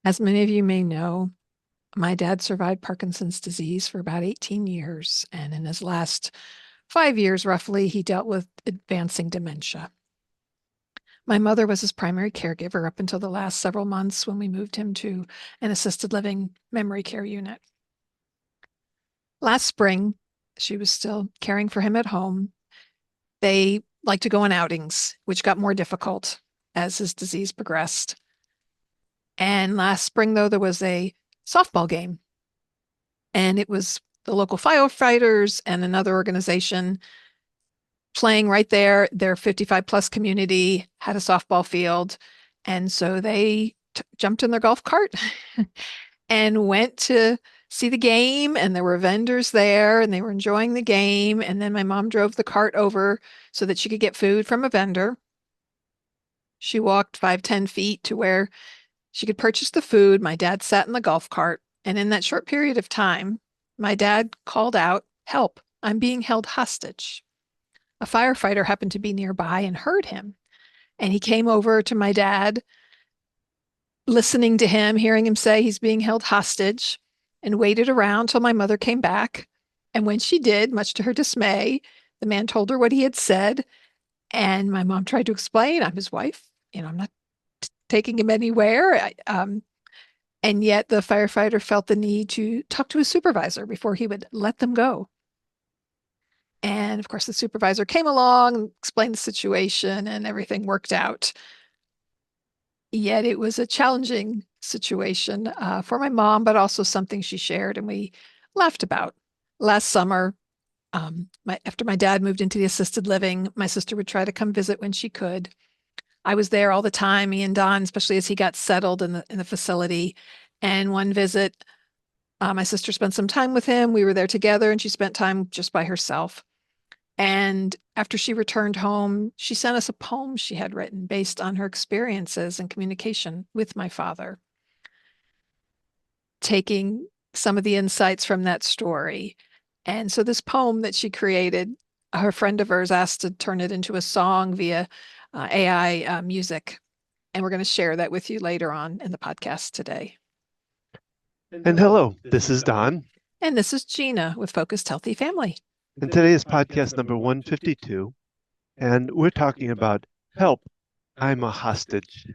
As many of you may know, my dad survived Parkinson's disease for about 18 years, and in his last 5 years, roughly, he dealt with advancing dementia. My mother was his primary caregiver up until the last several months when we moved him to an assisted living memory care unit. Last spring, she was still caring for him at home. They liked to go on outings, which got more difficult as his disease progressed. And last spring, though, there was a softball game, and it was the local firefighters and another organization playing right there. Their 55 plus community had a softball field. And so they jumped in their golf cart and went to see the game. And there were vendors there and they were enjoying the game. And then my mom drove the cart over so that she could get food from a vendor. She walked 5, 10 feet to where she could purchase the food. My dad sat in the golf cart. And in that short period of time, my dad called out, "Help, I'm being held hostage." A firefighter happened to be nearby and heard him. And he came over to my dad, listening to him, hearing him say he's being held hostage, and waited around till my mother came back. And when she did, much to her dismay, the man told her what he had said. And my mom tried to explain, "I'm his wife. I'm not taking him anywhere." And yet the firefighter felt the need to talk to his supervisor before he would let them go. And of course, the supervisor came along and explained the situation, and everything worked out. Yet it was a challenging situation for my mom, but also something she shared and we laughed about. Last summer, after my dad moved into the assisted living, my sister would try to come visit when she could. I was there all the time, me and Don, especially as he got settled in the facility. And one visit, my sister spent some time with him. We were there together, and she spent time just by herself. And after she returned home, she sent us a poem she had written based on her experiences and communication with my father, taking some of the insights from that story. And so this poem that she created, her friend of hers asked to turn it into a song via AI music. And we're going to share that with you later on in the podcast today. And hello, this is Don. And this is Gina with Focused Healthy Family. And today is podcast number 152. And we're talking about help, I'm a hostage.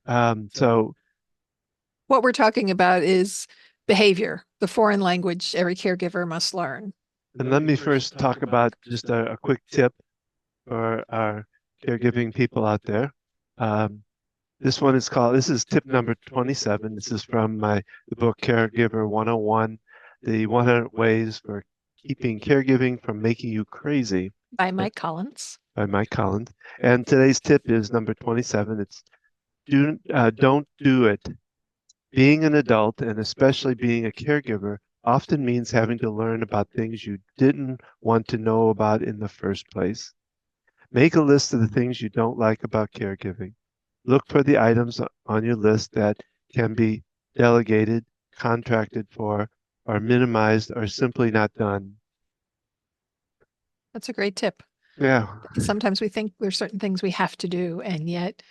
So what we're talking about is behavior, the foreign language every caregiver must learn. And let me first talk about just a quick tip for our caregiving people out there. This is tip number 27. This is from the book Caregiver 101, the 100 ways for keeping caregiving from making you crazy. By Mike Collins. And today's tip is number 27. It's don't do it. Being an adult, and especially being a caregiver, often means having to learn about things you didn't want to know about in the first place. Make a list of the things you don't like about caregiving. Look for the items on your list that can be delegated, contracted for, or minimized, or simply not done. That's a great tip. Yeah. Sometimes we think there's certain things we have to do, and yet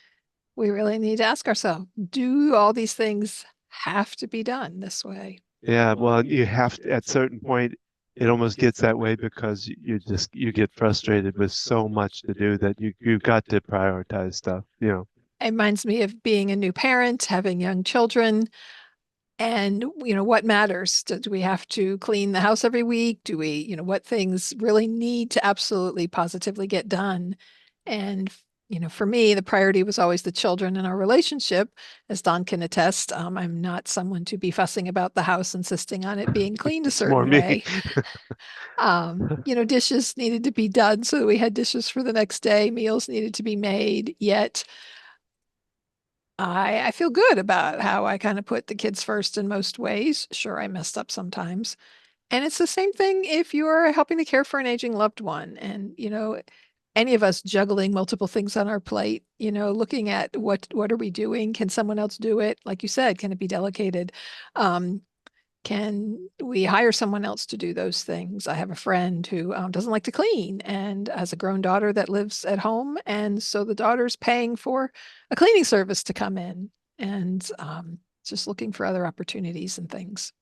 we really need to ask ourselves, do all these things have to be done this way? Yeah, well, you have to, at a certain point, it almost gets that way because you get frustrated with so much to do that you've got to prioritize stuff, It reminds me of being a new parent, having young children, and what matters? Do we have to clean the house every week? Do we, what things really need to absolutely positively get done? And for me, the priority was always the children and our relationship. As Don can attest, I'm not someone to be fussing about the house, insisting on it being cleaned a certain way. Dishes needed to be done, so we had dishes for the next day. Meals needed to be made. Yet I feel good about how I kind of put the kids first in most ways. Sure, I messed up sometimes. And it's the same thing if you're helping to care for an aging loved one. And, any of us juggling multiple things on our plate, looking at what are we doing? Can someone else do it? Like you said, can it be delegated? Can we hire someone else to do those things? I have a friend who doesn't like to clean and has a grown daughter that lives at home. And so the daughter's paying for a cleaning service to come in. and just looking for other opportunities and things.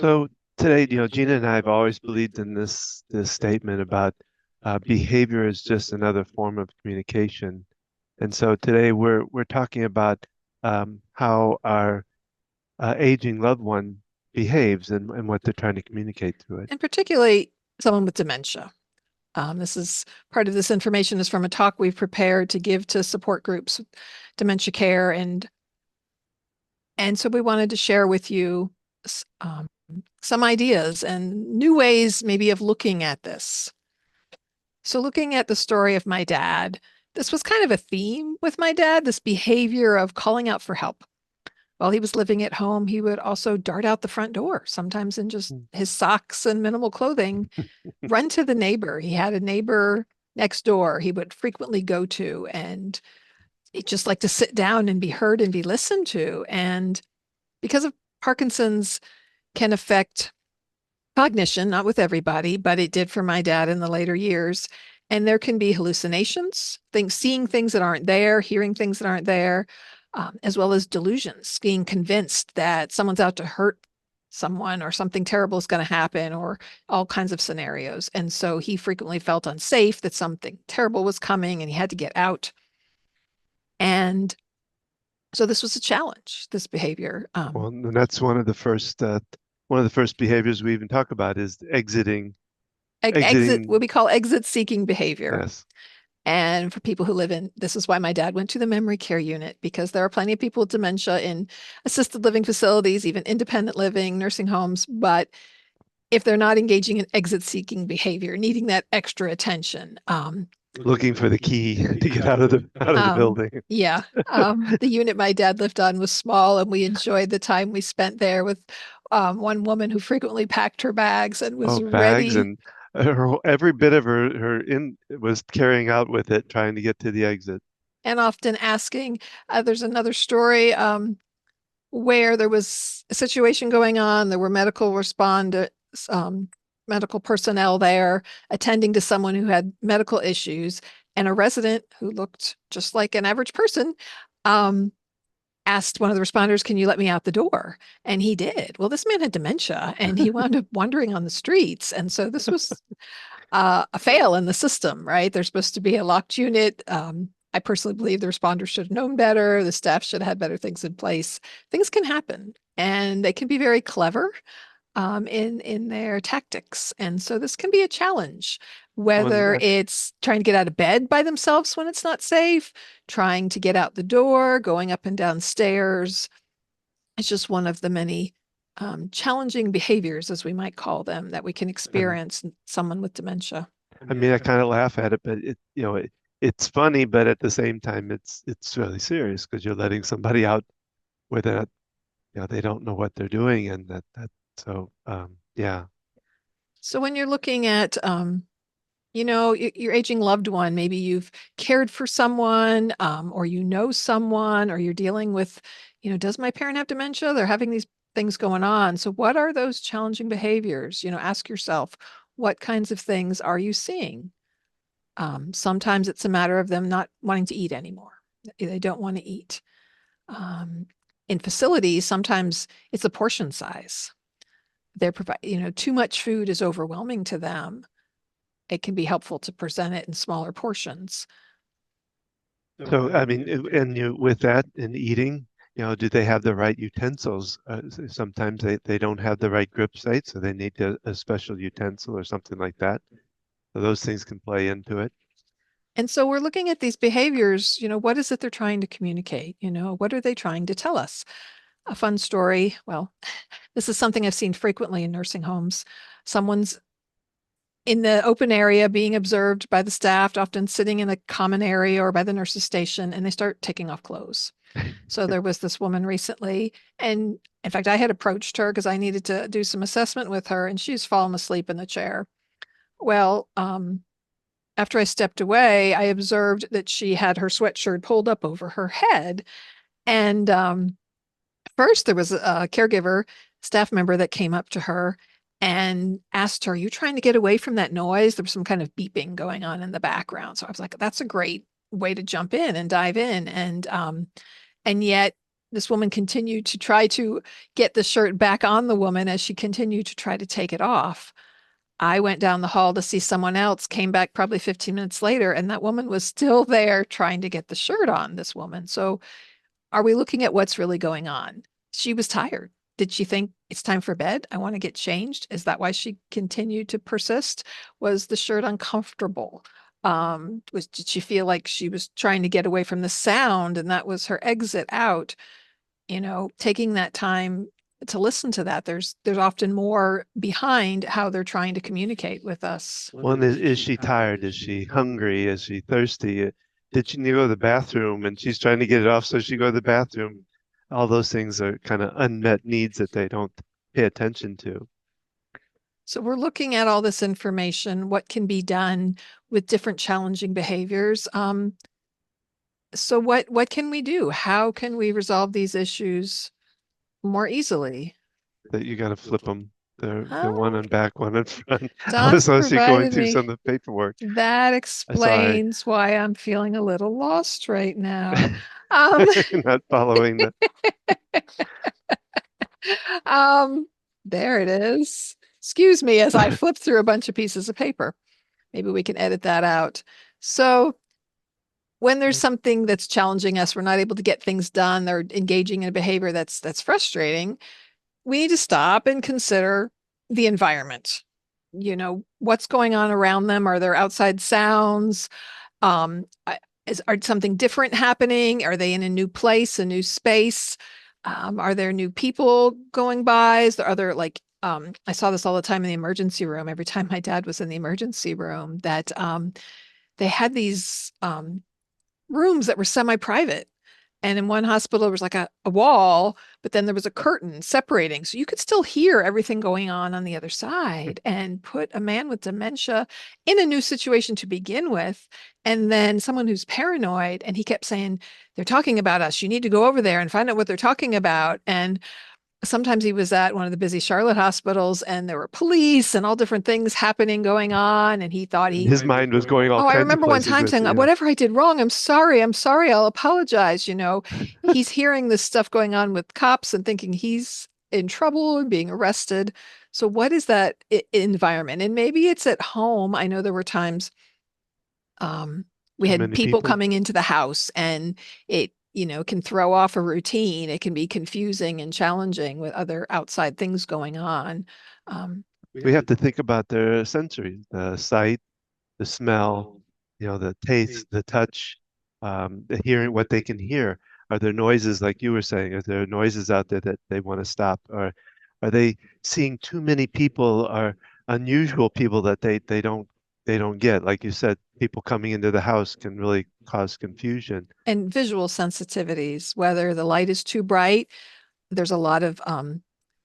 So today, Gina and I have always believed in this statement about behavior is just another form of communication. And so today we're talking about how our aging loved one behaves and what they're trying to communicate through it. And particularly someone with dementia. This is part of this information is from a talk we've prepared to give to support groups, dementia care, and so we wanted to share with you some ideas and new ways maybe of looking at this. So looking at the story of my dad, this was kind of a theme with my dad, this behavior of calling out for help. While he was living at home, he would also dart out the front door, sometimes in just his socks and minimal clothing, run to the neighbor. He had a neighbor next door he would frequently go to, and he'd just like to sit down and be heard and be listened to. And because of Parkinson's can affect cognition, not with everybody, but it did for my dad in the later years. And there can be hallucinations, things, seeing things that aren't there, hearing things that aren't there, as well as delusions, being convinced that someone's out to hurt someone or something terrible is going to happen or all kinds of scenarios. And so he frequently felt unsafe, that something terrible was coming and he had to get out. And so this was a challenge, this behavior. Well, and that's one of the first behaviors we even talk about is Exit, exiting. what we call exit seeking behavior. Yes. And for people who live in, this is why my dad went to the memory care unit, because there are plenty of people with dementia in assisted living facilities, even independent living, nursing homes. But if they're not engaging in exit seeking behavior, needing that extra attention, Looking for the key to get out of the building. yeah, the unit my dad lived on was small, and we enjoyed the time we spent there with one woman who frequently packed her bags and was Oh, bags ready and every bit of her in was carrying out with it, trying to get to the exit. and often asking. There's another story where there was a situation going on. There were medical responders, medical personnel there attending to someone who had medical issues, and a resident who looked just like an average person um, asked one of the responders, "Can you let me out the door?" And he did. Well, this man had dementia, and he wound up wandering on the streets, and so this was a fail in the system, right? There's supposed to be a locked unit. I personally believe the responders should have known better. The staff should have had better things in place. Things can happen, and they can be very clever in their tactics. And so this can be a challenge, whether Well, it's trying to get out of bed by themselves when it's not safe, trying to get out the door, going up and down stairs. It's just one of the many challenging behaviors, as we might call them, that we can and experience in someone with dementia. I mean, I kind of laugh at it, but it's funny, but at the same time, it's really serious because you're letting somebody out with a, they don't know what they're doing, and so yeah. So when you're looking at, your aging loved one, maybe you've cared for someone, or you know someone, or you're dealing with, does my parent have dementia? They're having these things going on. So what are those challenging behaviors? Ask yourself, what kinds of things are you seeing? Sometimes it's a matter of them not wanting to eat anymore. They don't want to eat. Um, in facilities, sometimes it's a portion size. They're too much food is overwhelming to them. It can be helpful to present it in smaller portions. So I mean, and you with that in eating, do they have the right utensils? Sometimes they don't have the right grip site, so they need a special utensil or something like that. So those things can play into it. And so we're looking at these behaviors, what is it they're trying to communicate? What are they trying to tell us? A fun story. Well, this is something I've seen frequently in nursing homes. Someone's in the open area being observed by the staff, often sitting in a common area or by the nurse's station, and they start taking off clothes. So there was this woman recently, and in fact, I had approached her because I needed to do some assessment with her, and she's fallen asleep in the chair. Well, after I stepped away, I observed that she had her sweatshirt pulled up over her head. And first, there was a caregiver, staff member that came up to her and asked her, "Are you trying to get away from that noise?" There was some kind of beeping going on in the background. So I was like, that's a great way to jump in and dive in. And yet this woman continued to try to get the shirt back on the woman as she continued to try to take it off. I went down the hall to see someone else, came back probably 15 minutes later, and that woman was still there trying to get the shirt on this woman. So, are we looking at what's really going on? She was tired. Did she think it's time for bed? I want to get changed. Is that why she continued to persist? Was the shirt uncomfortable? Did she feel like she was trying to get away from the sound and that was her exit out? Taking that time to listen to that, there's often more behind how they're trying to communicate with us. One is she tired? Is she hungry? Is she thirsty? Did she need to go to the bathroom and she's trying to get it off so she go to the bathroom? All those things are kind of unmet needs that they don't pay attention to. So we're looking at all this information, what can be done with different challenging behaviors. So what can we do? How can we resolve these issues more easily? That you got to flip them. They're one Oh, in back, one in front. I Don was actually going provided through me. some of the paperwork. That Sorry, explains why I'm feeling a little lost right now. Um, not following that. um, there it is. Excuse me as I flip through a bunch of pieces of paper. Maybe we can edit that out. So when there's something that's challenging us, we're not able to get things done, or engaging in a behavior that's frustrating, we need to stop and consider the environment. What's going on around them? Are there outside sounds? Um, are something different happening? Are they in a new place, a new space? Are there new people going by? Is there other like I saw this all the time in the emergency room. Every time my dad was in the emergency room, that they had these rooms that were semi-private. And in one hospital, there was like a wall, but then there was a curtain separating. So you could still hear everything going on the other side, and put a man with dementia in a new situation to begin with. And then someone who's paranoid, and he kept saying, they're talking about us. You need to go over there and find out what they're talking about. And sometimes he was at one of the busy Charlotte hospitals and there were police and all different things happening going on. And he thought And his mind was going all oh, I kinds of remember one places time with, saying, whatever I did wrong, I'm sorry, I'll apologize. He's hearing this stuff going on with cops and thinking he's in trouble and being arrested. So, what is that environment? And maybe it's at home. I know there were times um, we too had many people people. coming into the house, and it, can throw off a routine. It can be confusing and challenging with other outside things going on. Um, We have to think about their sensories, the sight, the smell, the taste, the touch, the hearing, what they can hear. Are there noises, like you were saying? Are there noises out there that they want to stop? Or are they seeing too many people or unusual people that they don't get? Like you said, people coming into the house can really cause confusion. and visual sensitivities, whether the light is too bright. There's a lot of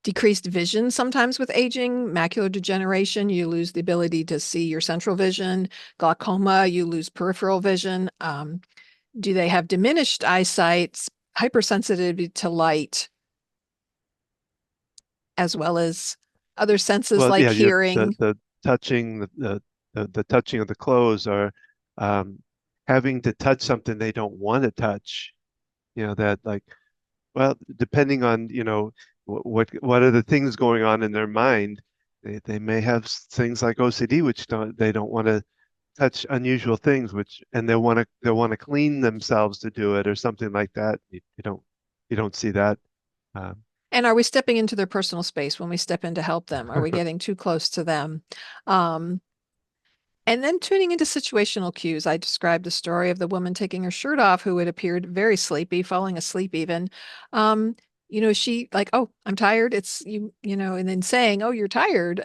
decreased vision sometimes with aging, macular degeneration. You lose the ability to see your central vision, glaucoma, you lose peripheral vision. Do they have diminished eyesight, hypersensitivity to light, as well as other senses Well, like yeah, the hearing? the touching the touching of the clothes, or um, having to touch something they don't want to touch. That, like, well, depending on, what are the things going on in their mind. They may have things like OCD, which they don't want to touch unusual things, and they'll want to clean themselves to do it or something like that. You don't see that. Um, And are we stepping into their personal space when we step in to help them? Are we getting too close to them? Um, And then tuning into situational cues. I described the story of the woman taking her shirt off who had appeared very sleepy, falling asleep even. Um, she like, oh, I'm tired. It's and then saying, oh, you're tired.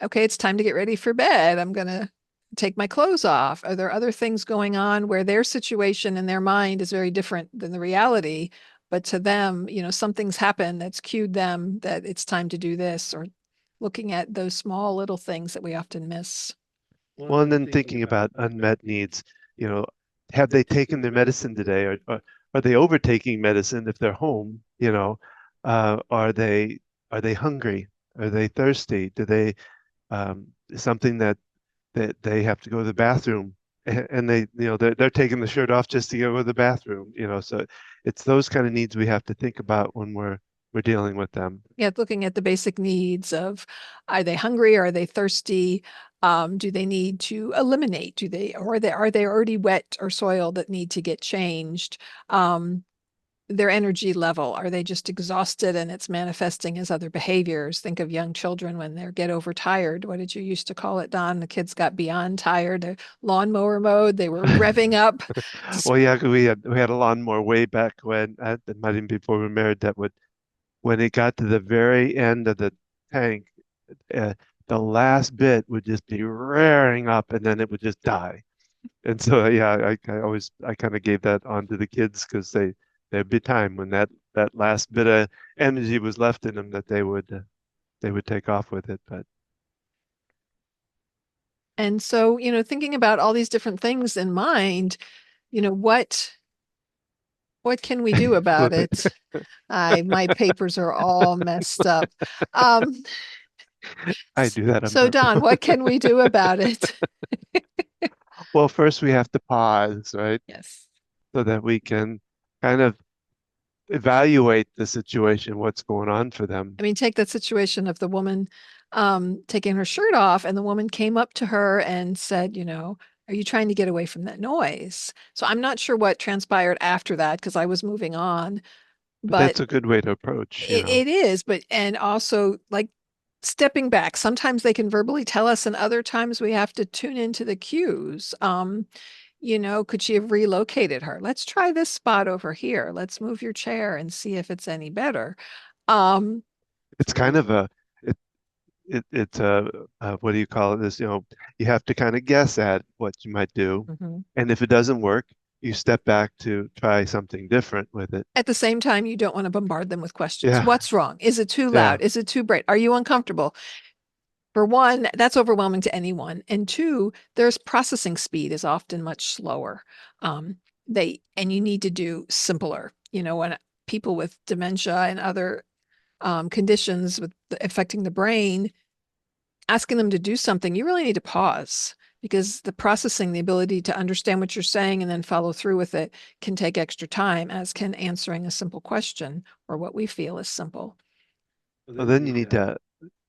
Okay, it's time to get ready for bed. I'm gonna take my clothes off. Are there other things going on where their situation in their mind is very different than the reality? But to them, something's happened that's cued them that it's time to do this, or looking at those small little things that we often miss. well, and then thinking about unmet needs, you know, have they taken their medicine today, or are they overtaking medicine if they're home? Are they hungry? Are they thirsty? Do they something that they have to go to the bathroom and they, they're taking the shirt off just to go to the bathroom, so it's those kind of needs we have to think about when we're dealing with them. Yeah, looking at the basic needs of, are they hungry? Are they thirsty? Do they need to eliminate? Are they already wet or soil that need to get changed? Their energy level, are they just exhausted and it's manifesting as other behaviors? Think of young children when they get overtired. What did you used to call it, Don? The kids got beyond tired, lawnmower mode. They were revving up. Well, yeah, 'cause we had a lawnmower way back when, it might even be before we were married, that would, when it got to the very end of the tank, uh, the last bit would just be rearing up, and then it would just die. And so, yeah, I kind of gave that on to the kids because there'd be time when that last bit of energy was left in them that they would take off with it. But And so, thinking about all these different things in mind, you know, what can we do about it? My papers are all messed up. Um, I do that on so Don, purpose. what can we do about it? Well, first we have to pause, right? Yes. So that we can kind of evaluate the situation, what's going on for them. I mean, take that situation of the woman taking her shirt off, and the woman came up to her and said, are you trying to get away from that noise? So I'm not sure what transpired after that because I was moving on, But but that's a good way to approach, it is. And also like stepping back. Sometimes they can verbally tell us, and other times we have to tune into the cues. Could she have relocated her? Let's try this spot over here. Let's move your chair and see if it's any better. Um, It's kind of it, it's what do you call it? This, you have to kind of guess at what you might do. mhm. And if it doesn't work, you step back to try something different with it. At the same time, you don't want to bombard them with questions. Yeah. What's wrong? Is it too Yeah. loud? Is it too bright? Are you uncomfortable? For one, that's overwhelming to anyone. And two, their processing speed is often much slower. Um, and you need to do simpler. When people with dementia and other conditions affecting the brain, asking them to do something, you really need to pause because the processing, the ability to understand what you're saying and then follow through with it can take extra time, as can answering a simple question or what we feel is simple. Well, then you need to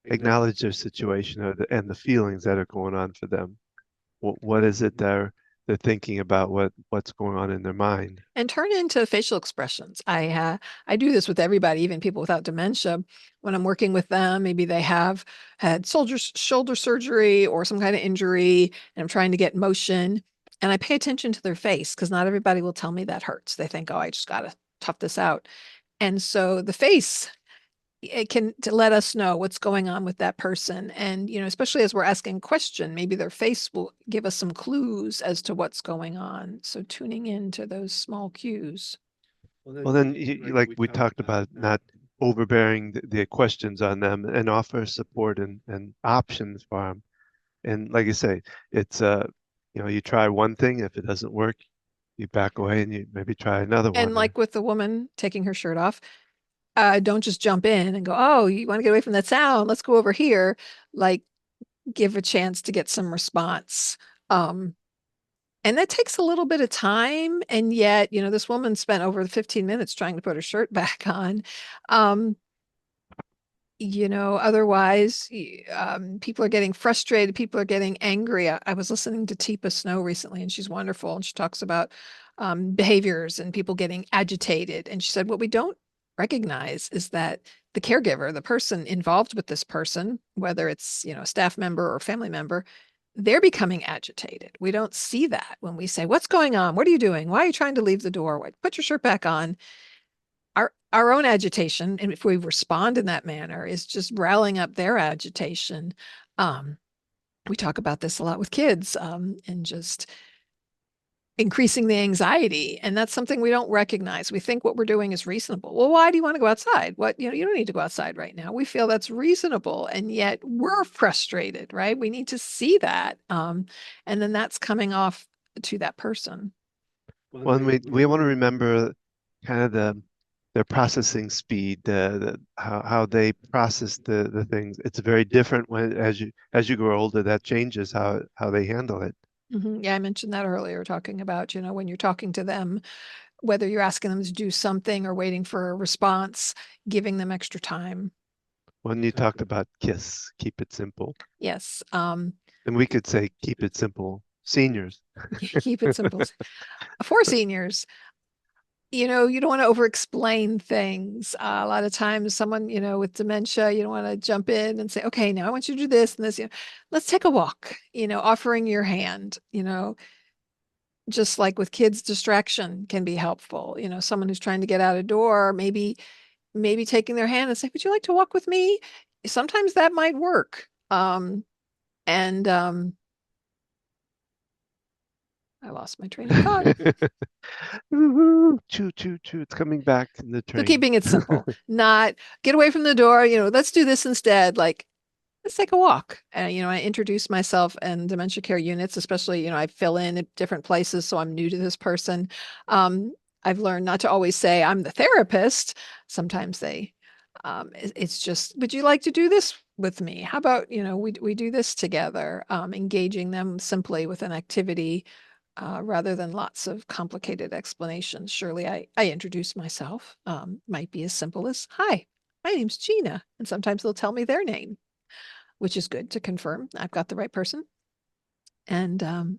acknowledge their situation and the feelings that are going on for them. What is it they're thinking about? What's going on in their mind? And turn into facial expressions. I do this with everybody, even people without dementia. When I'm working with them, maybe they have had shoulder surgery or some kind of injury, and I'm trying to get motion. And I pay attention to their face because not everybody will tell me that hurts. They think, oh, I just got to tough this out. And so the face, it can to let us know what's going on with that person. And, especially as we're asking a question, maybe their face will give us some clues as to what's going on. So tuning into those small cues. Well, then, like we talked about, not overbearing the questions on them and offer support and options for them. And like you say, it's you try one thing. If it doesn't work, you back away and you maybe try another And one. like with the woman taking her shirt off, don't just jump in and go, oh, you want to get away from that sound? Let's go over here. Like, give a chance to get some response. Um, and that takes a little bit of time. And yet, this woman spent over 15 minutes trying to put her shirt back on. Um, Otherwise, people are getting frustrated. People are getting angry. I was listening to Teepa Snow recently, and she's wonderful. And she talks about behaviors and people getting agitated. And she said, what we don't recognize is that the caregiver, the person involved with this person, whether it's, a staff member or family member, they're becoming agitated. We don't see that when we say, what's going on? What are you doing? Why are you trying to leave the door? Put your shirt back on. Our own agitation, and if we respond in that manner, is just rallying up their agitation. Um, we talk about this a lot with kids, and just increasing the anxiety. And that's something we don't recognize. We think what we're doing is reasonable. Well, why do you want to go outside? You don't need to go outside right now. We feel that's reasonable. And yet we're frustrated, right? We need to see that. And then that's coming off to that person. Well, and we want to remember kind of their processing speed, how they process the things. It's very different when as you grow older. That changes how they handle it. Yeah, I mentioned that earlier, talking about, when you're talking to them, whether you're asking them to do something or waiting for a response, giving them extra time. When you talked about KISS, keep it simple. Yes. And we could say keep it simple, seniors. Keep it simple. For seniors, you don't want to over explain things. A lot of times, someone, with dementia, you don't want to jump in and say, okay, now I want you to do this and this, let's take a walk, offering your hand, just like with kids, distraction can be helpful. Someone who's trying to get out a door, maybe taking their hand and say, would you like to walk with me? Sometimes that might work. And I lost my train of thought. Woo-hoo, choo, choo, choo. It's coming back in the So train. keeping it simple, not get away from the door, let's do this instead. Like, let's take a walk. I introduce myself and dementia care units, especially, I fill in at different places. So I'm new to this person. Um, I've learned not to always say I'm the therapist. Sometimes it's just, would you like to do this with me? How about, we do this together, engaging them simply with an activity rather than lots of complicated explanations. Surely I introduce myself. Might be as simple as, hi, my name's Gina. And sometimes they'll tell me their name, which is good to confirm I've got the right person. And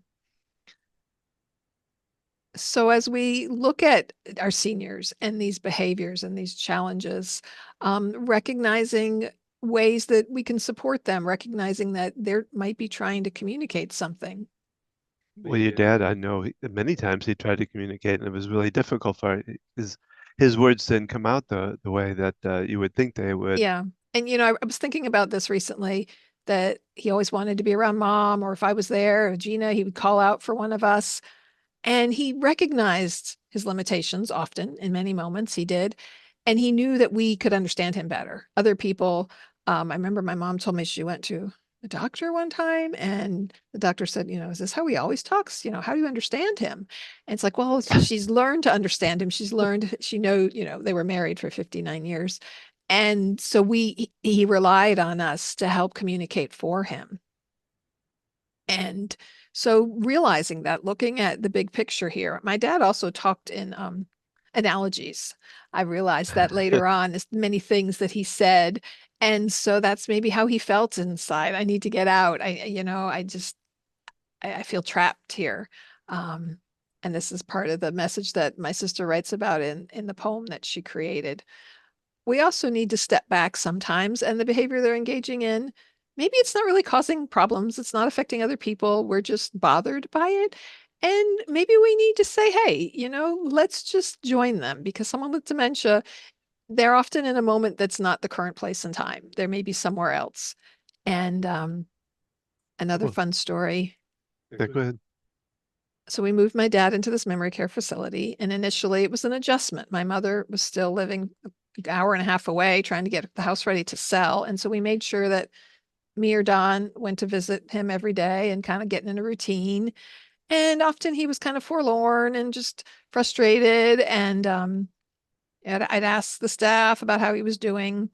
so as we look at our seniors and these behaviors and these challenges, recognizing ways that we can support them, recognizing that they might be trying to communicate something. Well, your dad, I know many times he tried to communicate, and it was really difficult for his words didn't come out the way that you would think they would. Yeah. And, I was thinking about this recently that he always wanted to be around mom, or if I was there, or Gina, he would call out for one of us. And he recognized his limitations often, in many moments he did. And he knew that we could understand him better. Other people, I remember my mom told me she went to the doctor one time and the doctor said, is this how he always talks? How do you understand him? And it's like, well, she's learned to understand him. They were married for 59 years. And so he relied on us to help communicate for him. And so realizing that, looking at the big picture here, my dad also talked in analogies. I realized that later on, there's many things that he said. And so that's maybe how he felt inside. I need to get out. I feel trapped here. Um, and this is part of the message that my sister writes about in the poem that she created. We also need to step back sometimes, and the behavior they're engaging in, maybe it's not really causing problems. It's not affecting other people. We're just bothered by it. And maybe we need to say, hey, let's just join them, because someone with dementia, they're often in a moment that's not the current place and time. There may be somewhere else. And another Well, fun story. yeah, go ahead. So we moved my dad into this memory care facility, and initially it was an adjustment. My mother was still living an hour and a half away, trying to get the house ready to sell. And so we made sure that me or Don went to visit him every day and kind of getting in a routine. And often he was kind of forlorn and just frustrated. And I'd ask the staff about how he was doing.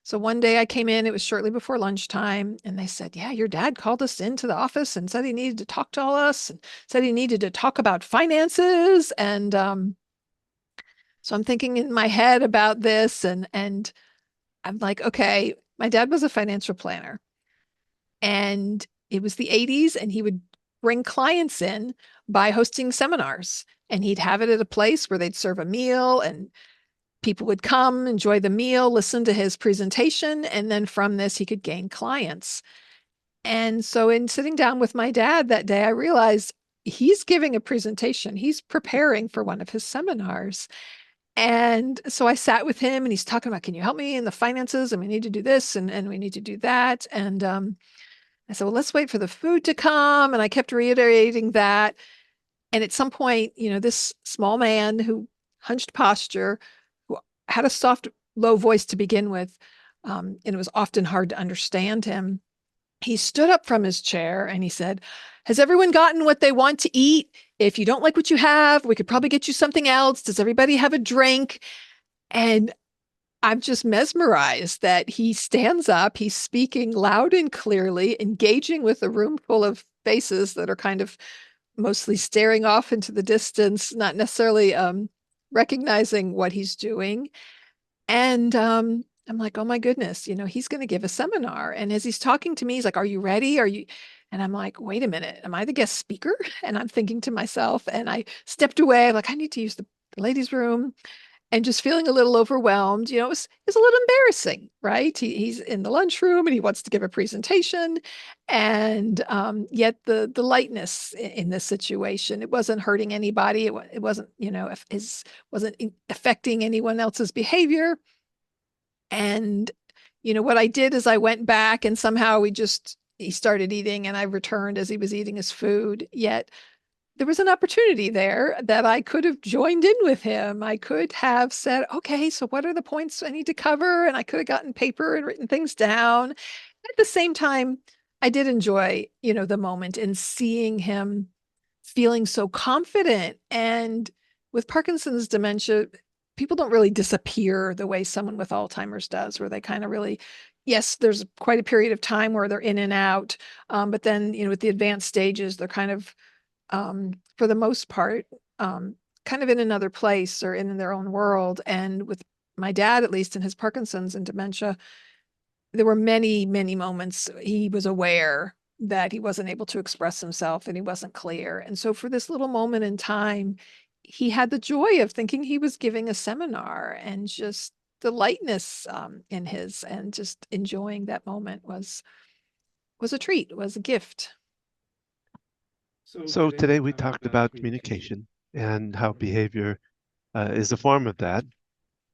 So one day I came in, it was shortly before lunchtime, and they said, yeah, your dad called us into the office and said he needed to talk to all us and said he needed to talk about finances. And so I'm thinking in my head about this, and I'm like, okay, my dad was a financial planner, and it was the 80s, and he would bring clients in by hosting seminars. And he'd have it at a place where they'd serve a meal, and people would come, enjoy the meal, listen to his presentation, and then from this, he could gain clients. And so, in sitting down with my dad that day, I realized he's giving a presentation, he's preparing for one of his seminars. And so I sat with him and he's talking about, can you help me in the finances? And we need to do this and we need to do that. And I said, well, let's wait for the food to come. And I kept reiterating that. And at some point, this small man who hunched posture, who had a soft, low voice to begin with, and it was often hard to understand him. He stood up from his chair and he said, has everyone gotten what they want to eat? If you don't like what you have, we could probably get you something else. Does everybody have a drink? And I'm just mesmerized that he stands up, he's speaking loud and clearly, engaging with a room full of faces that are kind of mostly staring off into the distance, not necessarily recognizing what he's doing. And I'm like, oh my goodness, he's going to give a seminar. And as he's talking to me, he's like, are you ready? Are you? And I'm like, wait a minute, am I the guest speaker? And I'm thinking to myself, and I stepped away, like, I need to use the ladies' room, and just feeling a little overwhelmed. It's a little embarrassing, right? He's in the lunchroom and he wants to give a presentation. And yet the lightness in this situation, it wasn't hurting anybody. It wasn't, wasn't affecting anyone else's behavior. And, what I did is I went back, and somehow he started eating, and I returned as he was eating his food. Yet there was an opportunity there that I could have joined in with him. I could have said, okay, so what are the points I need to cover? And I could have gotten paper and written things down. At the same time, I did enjoy, the moment and seeing him feeling so confident. And with Parkinson's dementia, people don't really disappear the way someone with Alzheimer's does, where they kind of really, yes, there's quite a period of time where they're in and out. But then, with the advanced stages, they're kind of, for the most part, kind of in another place or in their own world. And with my dad, at least in his Parkinson's and dementia, there were many, many moments he was aware that he wasn't able to express himself and he wasn't clear. And so for this little moment in time, he had the joy of thinking he was giving a seminar, and just the lightness in his, and just enjoying that moment was a treat, was a gift. So today we talked about communication and how behavior is a form of that,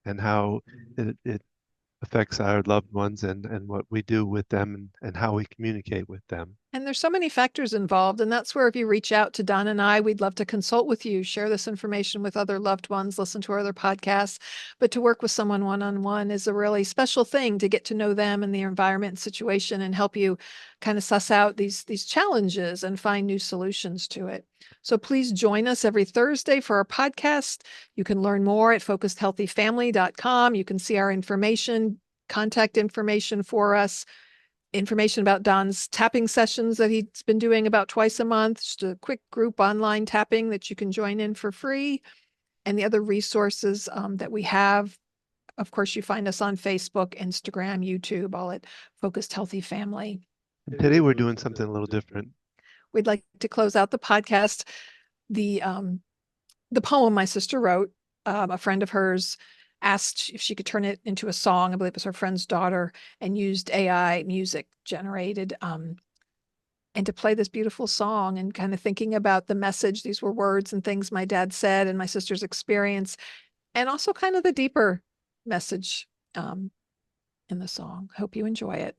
and how it affects our loved ones and what we do with them and how we communicate with them. And there's so many factors involved. And that's where, if you reach out to Don and I, we'd love to consult with you, share this information with other loved ones, listen to our other podcasts. But to work with someone one-on-one is a really special thing, to get to know them and their environment and situation, and help you kind of suss out these challenges and find new solutions to it. So please join us every Thursday for our podcast. You can learn more at focusedhealthyfamily.com. You can see our information, contact information for us, information about Don's tapping sessions that he's been doing about twice a month, just a quick group online tapping that you can join in for free, and the other resources that we have. Of course, you find us on Facebook, Instagram, YouTube, all at Focused Healthy Family. And today we're doing something a little different. We'd like to close out the podcast. The poem my sister wrote, a friend of hers asked if she could turn it into a song. I believe it was her friend's daughter, and used AI music generated and to play this beautiful song, and kind of thinking about the message. These were words and things my dad said and my sister's experience, and also kind of the deeper message in the song. Hope you enjoy it.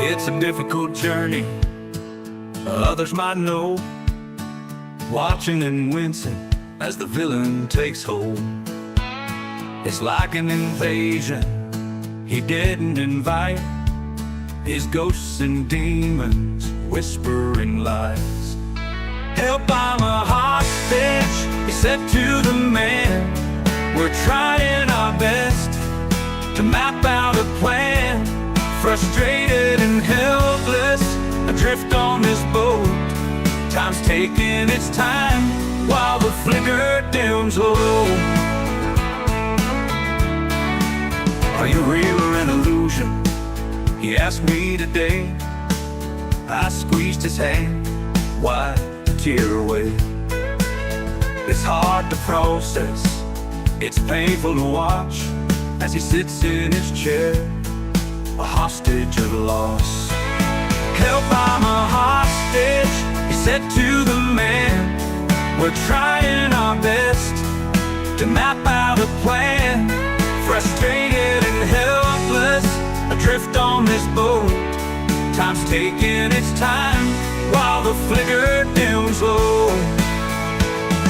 It's a difficult journey, others might know, watching and wincing as the villain takes hold. It's like an invasion he didn't invite, his ghosts and demons whispering lies. Help, I'm a hostage, he said to the man. We're trying our best to map out a plan, frustrated and helpless, adrift on this boat. Time's taking its time while the flicker dims low. Are you real or an illusion? He asked me today. I squeezed his hand, wiped a tear away. It's hard to process, it's painful to watch as he sits in his chair, a hostage of loss. Help, I'm a hostage, he said to the man. We're trying our best to map out a plan, frustrated and helpless, adrift on this boat. Time's taking its time while the flicker dims low.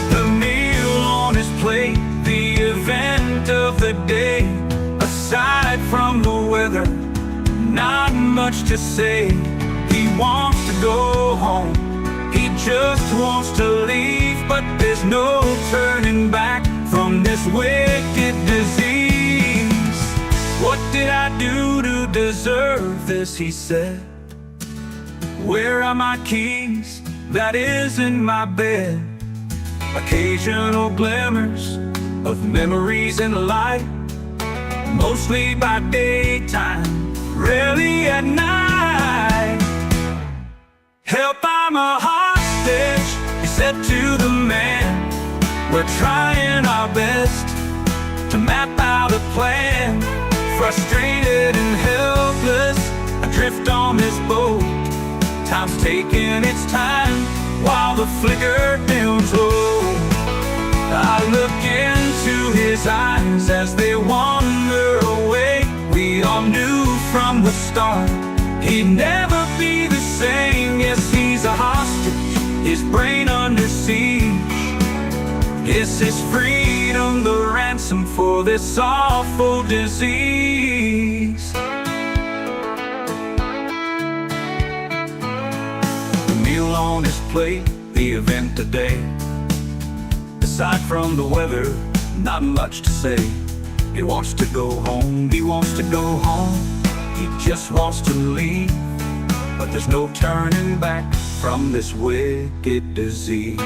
The meal on his plate, the event of the day. Aside from the weather, not much to say. He wants to go home, he just wants to leave, but there's no turning back from from this wicked disease. What did I do to deserve this, he said. Where are my keys? That is in my bed. Occasional glimmers of memories and light, mostly by daytime, rarely at night. Help, I'm a hostage, he said to the man. We're trying our best to map out a plan. Frustrated and helpless, adrift on this boat. Time's taking its time while the flicker dims low. I look into his eyes as they wander away. We all knew from the start he'd never be the same. Yes, he's a hostage, his brain under siege. Is his freedom the ransom for this awful disease? The meal on his plate, the event today. Aside from the weather, not much to say. He wants to go home, he wants to go home. He just wants to leave, but there's no turning back from this wicked disease.